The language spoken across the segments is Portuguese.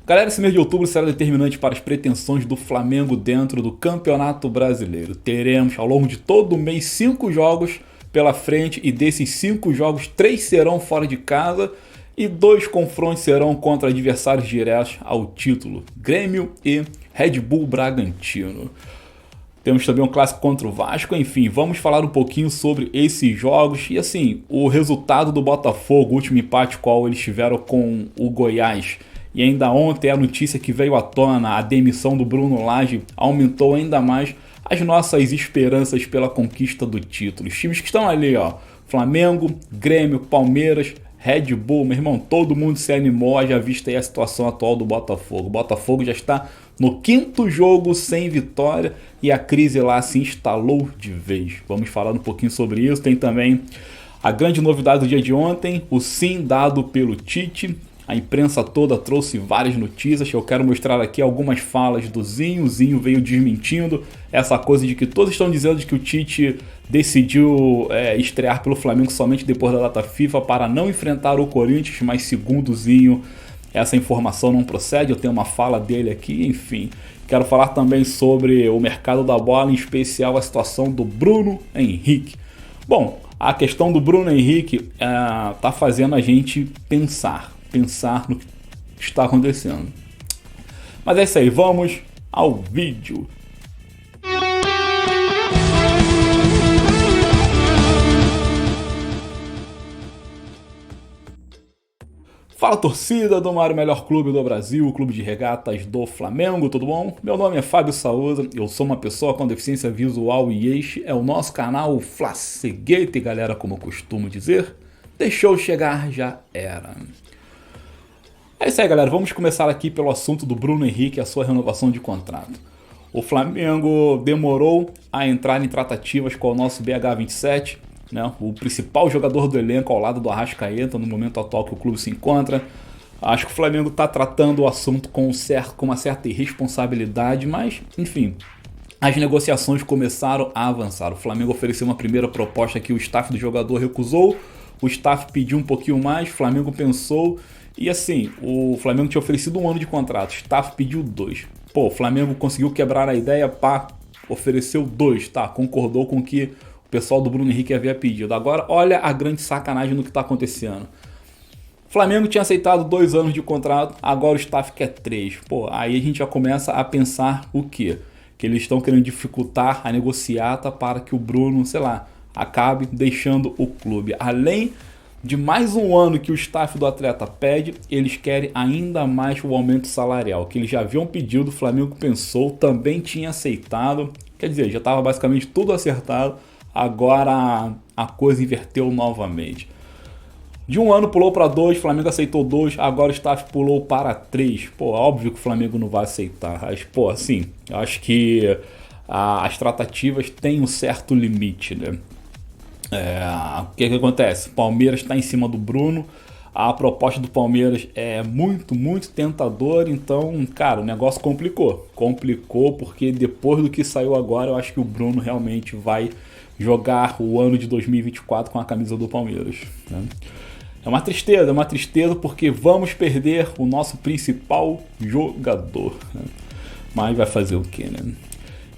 Galera, esse mês de outubro será determinante para as pretensões do Flamengo dentro do Campeonato Brasileiro. Teremos ao longo de todo o mês 5 jogos pela frente e desses 5 jogos, 3 serão fora de casa e 2 confrontos serão contra adversários diretos ao título, Grêmio e Red Bull Bragantino. Temos também um clássico contra o Vasco, enfim, vamos falar um pouquinho sobre esses jogos e assim, o resultado do Botafogo, o último empate qual eles tiveram com o Goiás. E ainda ontem a notícia que veio à tona, a demissão do Bruno Lage, aumentou ainda mais as nossas esperanças pela conquista do título. Os times que estão ali, ó, Flamengo, Grêmio, Palmeiras, Red Bull, meu irmão, todo mundo se animou, já vista aí a situação atual do Botafogo. O Botafogo já está no 5º jogo sem vitória e a crise lá se instalou de vez. Vamos falar um pouquinho sobre isso. Tem também a grande novidade do dia de ontem, o sim dado pelo Tite. A imprensa toda trouxe várias notícias, eu quero mostrar aqui algumas falas do Zinho. O Zinho veio desmentindo essa coisa de que todos estão dizendo que o Tite decidiu estrear pelo Flamengo somente depois da data FIFA para não enfrentar o Corinthians, mas segundo o Zinho, essa informação não procede. Eu tenho uma fala dele aqui, enfim. Quero falar também sobre o mercado da bola, em especial a situação do Bruno Henrique. Bom, a questão do Bruno Henrique está fazendo a gente pensar no que está acontecendo. Mas é isso aí, vamos ao vídeo. Fala, torcida do maior e melhor clube do Brasil, o clube de regatas do Flamengo, tudo bom? Meu nome é Fábio Souza, eu sou uma pessoa com deficiência visual e este é o nosso canal Flaceguete, galera, como eu costumo dizer. Deixou chegar, já era. É isso aí, galera, vamos começar aqui pelo assunto do Bruno Henrique e a sua renovação de contrato. O Flamengo demorou a entrar em tratativas com o nosso BH27, né, o principal jogador do elenco ao lado do Arrascaeta no momento atual que o clube se encontra. Acho que o Flamengo está tratando o assunto com uma certa irresponsabilidade, mas enfim, as negociações começaram a avançar. O Flamengo ofereceu uma primeira proposta que o staff do jogador recusou, o staff pediu um pouquinho mais, o Flamengo pensou. E assim, o Flamengo tinha oferecido 1 ano de contrato, o staff pediu 2. Pô, o Flamengo conseguiu quebrar a ideia, ofereceu 2, tá? Concordou com o que o pessoal do Bruno Henrique havia pedido. Agora, olha a grande sacanagem no que tá acontecendo. O Flamengo tinha aceitado 2 anos de contrato, agora o staff quer 3. Pô, aí a gente já começa a pensar o quê? Que eles estão querendo dificultar a negociata para que o Bruno, sei lá, acabe deixando o clube. Além de mais 1 ano que o staff do atleta pede, eles querem ainda mais o aumento salarial, que eles já haviam pedido, o Flamengo pensou, também tinha aceitado, quer dizer, já estava basicamente tudo acertado, agora a coisa inverteu novamente. De 1 ano pulou para 2, o Flamengo aceitou 2, agora o staff pulou para 3. Pô, óbvio que o Flamengo não vai aceitar, mas pô, assim, eu acho que as tratativas têm um certo limite, né? O que acontece? O Palmeiras está em cima do Bruno, a proposta do Palmeiras é muito tentadora, então, cara, o negócio complicou porque depois do que saiu agora, eu acho que o Bruno realmente vai jogar o ano de 2024 com a camisa do Palmeiras, né? É uma tristeza porque vamos perder o nosso principal jogador, né? Mas vai fazer o que, né?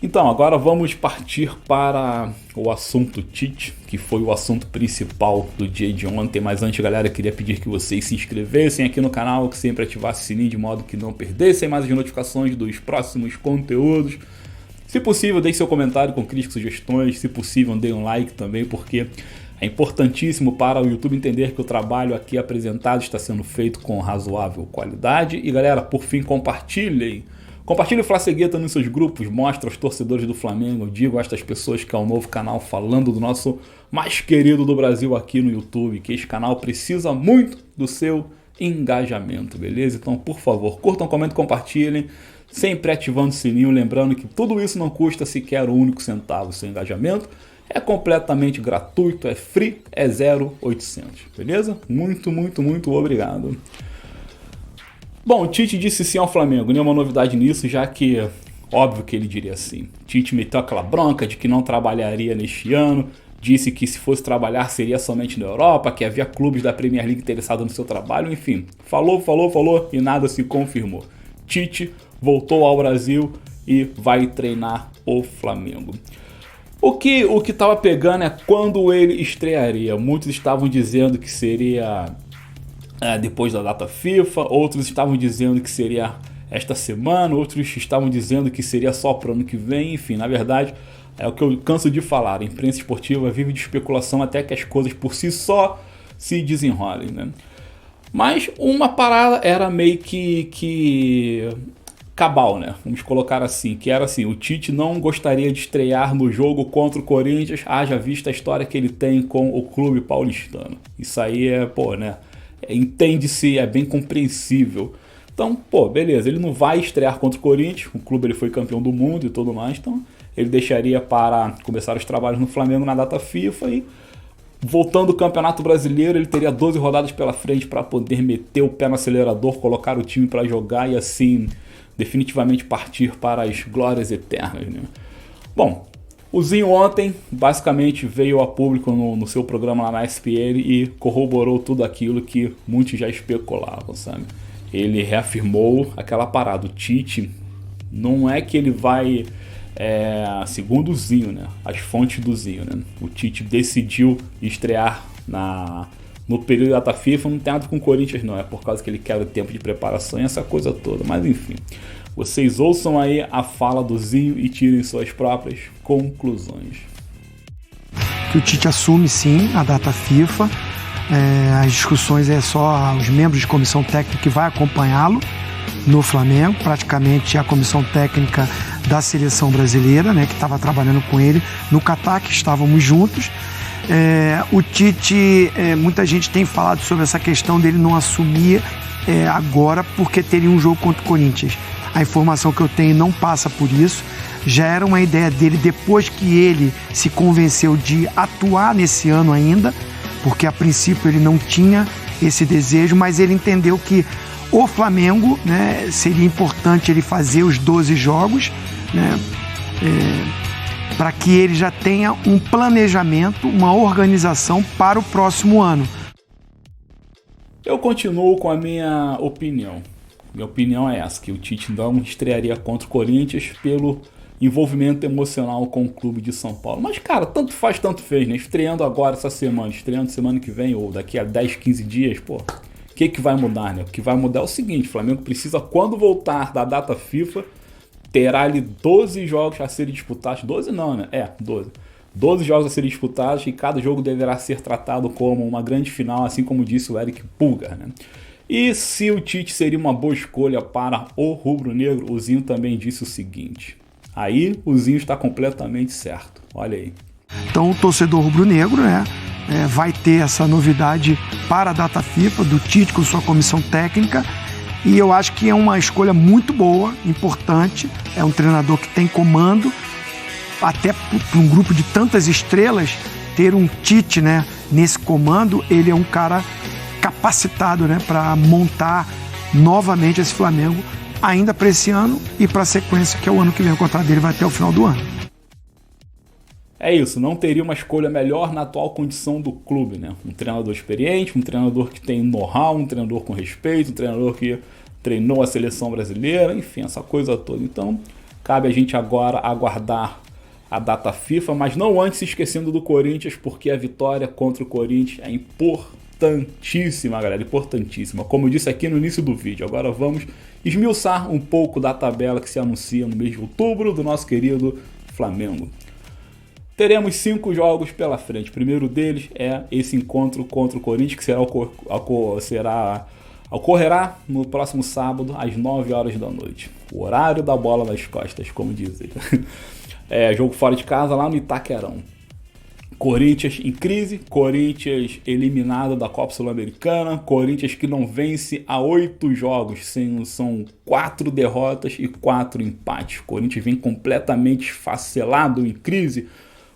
Então, agora vamos partir para o assunto Tite, que foi o assunto principal do dia de ontem. Mas antes, galera, eu queria pedir que vocês se inscrevessem aqui no canal, que sempre ativassem o sininho de modo que não perdessem mais as notificações dos próximos conteúdos. Se possível, deixe seu comentário com críticas e sugestões. Se possível, dê um like também, porque é importantíssimo para o YouTube entender que o trabalho aqui apresentado está sendo feito com razoável qualidade. E, galera, por fim, compartilhem. Compartilhe o Flacegueta nos seus grupos, mostre aos torcedores do Flamengo, digo a estas pessoas que é um novo canal falando do nosso mais querido do Brasil aqui no YouTube, que este canal precisa muito do seu engajamento, beleza? Então, por favor, curtam, comentem, compartilhem, sempre ativando o sininho, lembrando que tudo isso não custa sequer um único centavo. Seu engajamento é completamente gratuito, é free, é 0800, beleza? Muito obrigado. Bom, o Tite disse sim ao Flamengo, nenhuma novidade nisso, já que óbvio que ele diria sim. Tite meteu aquela bronca de que não trabalharia neste ano, disse que se fosse trabalhar seria somente na Europa, que havia clubes da Premier League interessados no seu trabalho, enfim. Falou e nada se confirmou. Tite voltou ao Brasil e vai treinar o Flamengo. O que estava pegando é quando ele estrearia. Muitos estavam dizendo que seria depois da data FIFA, outros estavam dizendo que seria esta semana, outros estavam dizendo que seria só para o ano que vem. Enfim, na verdade, é o que eu canso de falar. A imprensa esportiva vive de especulação até que as coisas por si só se desenrolem, né? Mas uma parada era meio que cabal, né? Vamos colocar assim, que era assim, o Tite não gostaria de estrear no jogo contra o Corinthians, haja vista a história que ele tem com o clube paulistano. Isso aí entende-se, é bem compreensível. Então, beleza, ele não vai estrear contra o Corinthians, o clube ele foi campeão do mundo e tudo mais, então ele deixaria para começar os trabalhos no Flamengo na data FIFA e voltando ao Campeonato Brasileiro, ele teria 12 rodadas pela frente para poder meter o pé no acelerador, colocar o time para jogar e assim definitivamente partir para as glórias eternas, né? Bom, o Zinho ontem basicamente veio a público no seu programa lá na ESPN e corroborou tudo aquilo que muitos já especulavam, sabe? Ele reafirmou aquela parada, o Tite não é que ele vai, segundo o Zinho, né? As fontes do Zinho, né? O Tite decidiu estrear no período da data FIFA, não tem nada com o Corinthians não, é por causa que ele quer o tempo de preparação e essa coisa toda, mas enfim. Vocês ouçam aí a fala do Zinho e tirem suas próprias conclusões. Que o Tite assume sim a data FIFA, as discussões é só os membros de comissão técnica que vai acompanhá-lo no Flamengo, praticamente a comissão técnica da seleção brasileira, né, que estava trabalhando com ele no Catar, que estávamos juntos. O Tite, muita gente tem falado sobre essa questão dele não assumir agora porque teria um jogo contra o Corinthians. A informação que eu tenho não passa por isso. Já era uma ideia dele depois que ele se convenceu de atuar nesse ano ainda, porque a princípio ele não tinha esse desejo, mas ele entendeu que o Flamengo, né, seria importante ele fazer os 12 jogos, né, para que ele já tenha um planejamento, uma organização para o próximo ano. Eu continuo com a minha opinião. Minha opinião é essa, que o Tite não estrearia contra o Corinthians pelo envolvimento emocional com o clube de São Paulo. Mas, cara, tanto faz, tanto fez, né? Estreando agora essa semana, estreando semana que vem ou daqui a 10, 15 dias, o que vai mudar, né? O que vai mudar é o seguinte, o Flamengo precisa, quando voltar da data FIFA, terá ali 12 jogos a serem disputados. 12 não, né? 12. 12 jogos a serem disputados e cada jogo deverá ser tratado como uma grande final, assim como disse o Eric Pulgar, né? E se o Tite seria uma boa escolha para o rubro-negro, o Zinho também disse o seguinte. Aí o Zinho está completamente certo. Olha aí. Então o torcedor rubro-negro, né, vai ter essa novidade para a data FIFA do Tite com sua comissão técnica. E eu acho que é uma escolha muito boa, importante. É um treinador que tem comando. Até para um grupo de tantas estrelas, ter um Tite, né, nesse comando, ele é um cara capacitado, né, para montar novamente esse Flamengo ainda para esse ano e para a sequência que é o ano que vem. O contrato dele vai até o final do ano. É isso, não teria uma escolha melhor na atual condição do clube, né? Um treinador experiente, um treinador que tem know-how, um treinador com respeito, um treinador que treinou a seleção brasileira, enfim, essa coisa toda. Então, cabe a gente agora aguardar a data FIFA, mas não antes se esquecendo do Corinthians, porque a vitória contra o Corinthians é importantíssima, galera, importantíssima. Como eu disse aqui no início do vídeo, agora vamos esmiuçar um pouco da tabela que se anuncia no mês de outubro do nosso querido Flamengo. Teremos 5 jogos pela frente. O primeiro deles é esse encontro contra o Corinthians, que ocorrerá no próximo sábado, às 9 horas da noite. O horário da bola nas costas, como dizem. Jogo fora de casa, lá no Itaquerão. Corinthians em crise, Corinthians eliminado da Copa Sul-Americana, Corinthians que não vence há 8 jogos, são 4 derrotas e 4 empates. Corinthians vem completamente esfacelado, em crise,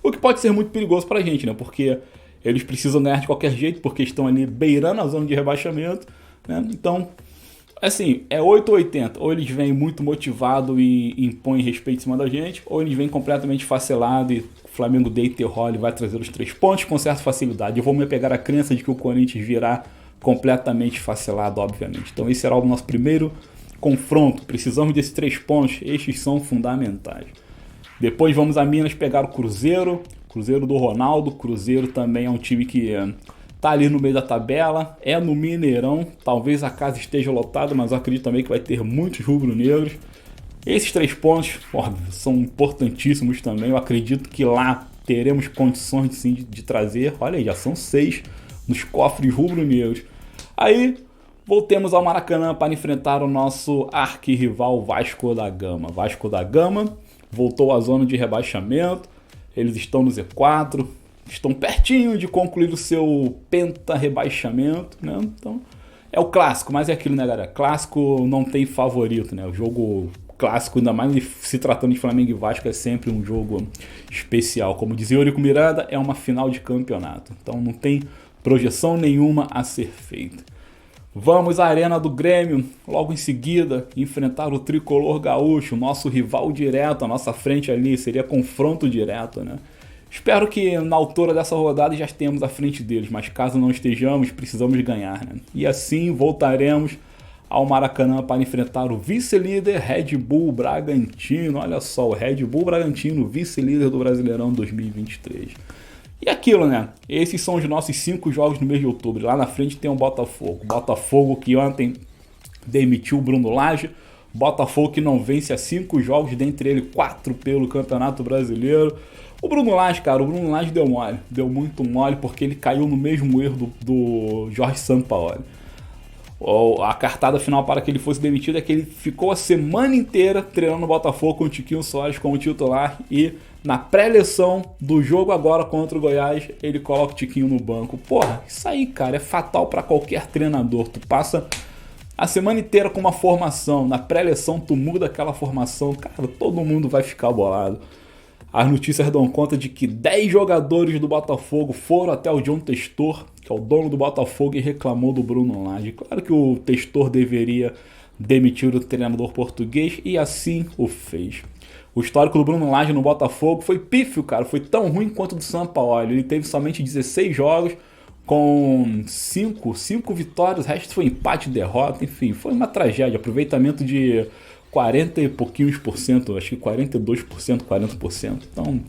o que pode ser muito perigoso pra gente, né? Porque eles precisam ganhar de qualquer jeito, porque estão ali beirando a zona de rebaixamento, né? Então, assim, é 8 ou 80. Ou eles vêm muito motivados e impõem respeito em cima da gente, ou eles vêm completamente esfacelado e o Flamengo deita e rola e vai trazer os 3 pontos com certa facilidade. Eu vou me pegar a crença de que o Corinthians virá completamente esfacelado, obviamente. Então esse será o nosso primeiro confronto, precisamos desses 3 pontos, estes são fundamentais. Depois vamos a Minas pegar o Cruzeiro do Ronaldo. Cruzeiro também é um time que tá ali no meio da tabela, é no Mineirão, talvez a casa esteja lotada, mas eu acredito também que vai ter muitos rubro-negros. Esses 3 pontos, óbvio, são importantíssimos também, eu acredito que lá teremos condições sim de trazer, olha aí, já são 6 nos cofres rubro-negros. Aí voltemos ao Maracanã para enfrentar o nosso arquirrival Vasco da Gama. Vasco da Gama voltou à zona de rebaixamento, eles estão no Z4, estão pertinho de concluir o seu penta-rebaixamento, né? Então é o clássico, mas é aquilo, né, galera? Clássico não tem favorito, né? O jogo clássico, ainda mais se tratando de Flamengo e Vasco, é sempre um jogo especial. Como dizia Eurico Miranda, é uma final de campeonato. Então não tem projeção nenhuma a ser feita. Vamos à Arena do Grêmio, logo em seguida, enfrentar o Tricolor Gaúcho, nosso rival direto, a nossa frente ali, seria confronto direto, né? Espero que na altura dessa rodada já estejamos à frente deles, mas caso não estejamos, precisamos ganhar, né? E assim voltaremos ao Maracanã para enfrentar o vice-líder Red Bull Bragantino. Olha só, o Red Bull Bragantino, vice-líder do Brasileirão 2023. E aquilo, né? Esses são os nossos 5 jogos no mês de outubro. Lá na frente tem o Botafogo. Botafogo que ontem demitiu o Bruno Lage. Botafogo que não vence há 5 jogos, dentre eles 4 pelo Campeonato Brasileiro. O Bruno Lage, cara, o Bruno Lage deu mole. Deu muito mole porque ele caiu no mesmo erro do Jorge Sampaoli. A cartada final para que ele fosse demitido é que ele ficou a semana inteira treinando o Botafogo com o Tiquinho Soares como titular e na pré-eleição do jogo agora contra o Goiás, ele coloca o Tiquinho no banco. Porra, isso aí, cara, é fatal para qualquer treinador. Tu passa a semana inteira com uma formação, na pré-eleição tu muda aquela formação, cara, todo mundo vai ficar bolado. As notícias dão conta de que 10 jogadores do Botafogo foram até o John Textor, que é o dono do Botafogo, e reclamou do Bruno Lage. Claro que o Textor deveria demitir o treinador português e assim o fez. O histórico do Bruno Lage no Botafogo foi pífio, cara. Foi tão ruim quanto o do Sampaoli. Ele teve somente 16 jogos com 5 vitórias. O resto foi empate e derrota. Enfim, foi uma tragédia. Aproveitamento de 40 e pouquinhos por cento. Acho que 42%, 40%. Então,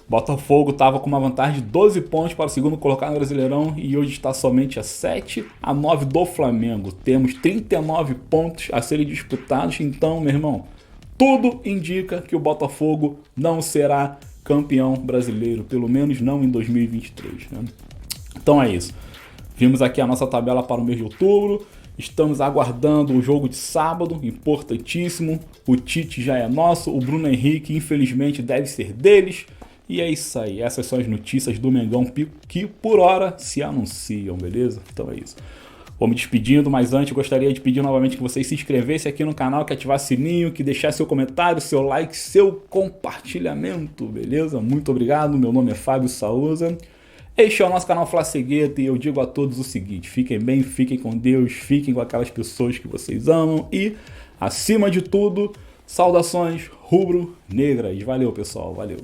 Botafogo estava com uma vantagem de 12 pontos para o segundo colocado no Brasileirão e hoje está somente a 7-9 do Flamengo. Temos 39 pontos a serem disputados. Então, meu irmão, tudo indica que o Botafogo não será campeão brasileiro, pelo menos não em 2023, né? Então é isso. Vimos aqui a nossa tabela para o mês de outubro. Estamos aguardando o jogo de sábado, importantíssimo. O Tite já é nosso, o Bruno Henrique infelizmente deve ser deles. E é isso aí, essas são as notícias do Mengão que por hora se anunciam, beleza? Então é isso. Vou me despedindo, mas antes gostaria de pedir novamente que vocês se inscrevessem aqui no canal, que ativasse o sininho, que deixasse seu comentário, seu like, seu compartilhamento, beleza? Muito obrigado, meu nome é Fábio Souza. Este é o nosso canal Fla Cegueta e eu digo a todos o seguinte: fiquem bem, fiquem com Deus, fiquem com aquelas pessoas que vocês amam e, acima de tudo, saudações rubro-negras. Valeu, pessoal, valeu.